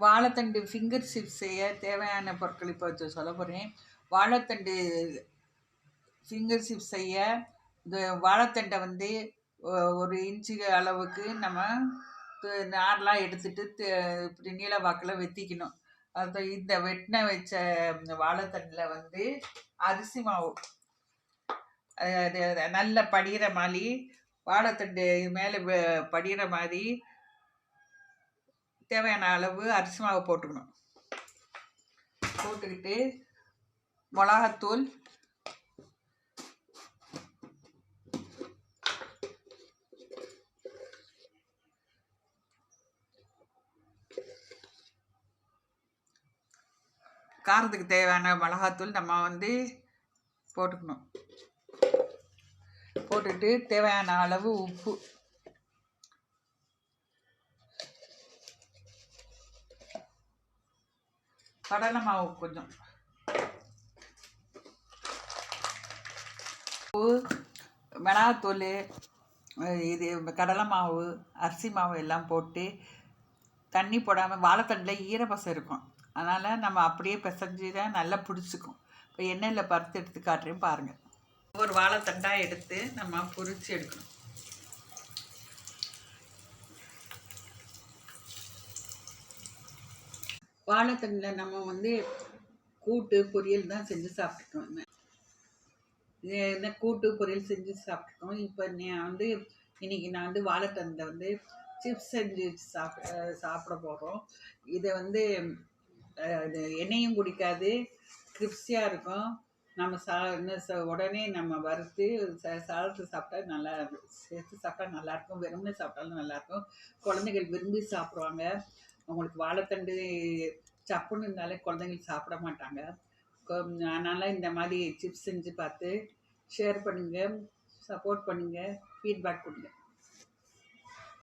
வாழைத்தண்டு finger chips செய்ய தேவையான பொருட்கள் இப்போ சொல்ல போகிறேன். வாழைத்தண்டு ஃபிங்கர் சிப்ஸ் செய்ய இந்த வாழைத்தண்டை வந்து 1 இன்ச்சு அளவுக்கு நம்ம நார்லாம் எடுத்துட்டு இப்படி நீள வாக்கில் வெட்டிக்கணும். அது இந்த வெட்டின வச்ச வாழைத்தண்டில் வந்து அரிசி மாவு அது நல்ல படிகிற மாதிரி வாழைத்தண்டு மேலே படிகிற மாதிரி தேவையான அளவு அரிசி மாவு போட்டுக்கணும். போட்டுக்கிட்டு மிளகாத்தூள், காரத்துக்கு தேவையான மிளகாத்தூள் நம்ம வந்து போட்டுக்கணும். போட்டுட்டு தேவையான அளவு உப்பு, கடலை மாவு கொஞ்சம், மிளகாத்தூள், இது கடலை மாவு, அரிசி மாவு எல்லாம் போட்டு தண்ணி போடாமல் வாழைத்தண்டில் ஈரப்பசம் இருக்கும். அதனால் நம்ம அப்படியே பிசைஞ்சு தான் நல்லா பிடிச்சிக்கும். இப்போ எண்ணெயில் பருத்து எடுத்து காட்டுறேன் பாருங்கள். ஒரு வாழைத்தண்டாக எடுத்து நம்ம பொரித்து எடுக்கணும். வாழைத்தண்டில் நம்ம வந்து கூட்டு பொரியல் தான் செஞ்சு சாப்பிட்டுருக்கோம். என்ன கூட்டு பொரியல் செஞ்சு சாப்பிட்ருக்கோம். இப்போ இன்றைக்கி நான் வந்து வாழைத்தண்டில் வந்து சிப்ஸ் செஞ்சு சாப்பிட போகிறோம். இதை வந்து இது எண்ணெயும் குடிக்காது, கிரிப்ஸியாக இருக்கும். நம்ம உடனே நம்ம வறுத்து சாதத்தில் சாப்பிட்டா நல்லா சேர்த்து சாப்பிட்டா நல்லாயிருக்கும். வெறுமனே சாப்பிட்டாலும் நல்லாயிருக்கும். குழந்தைகள் விரும்பி சாப்பிடுவாங்க. அவங்களுக்கு வாழைத்தண்டு சப்புன்னு இருந்தாலே குழந்தைங்களுக்கு சாப்பிட மாட்டாங்க. அதனால் இந்த மாதிரி சிப்ஸ் செஞ்சு பார்த்து ஷேர் பண்ணுங்கள், சப்போர்ட் பண்ணுங்கள், ஃபீட்பேக் கொடுங்க.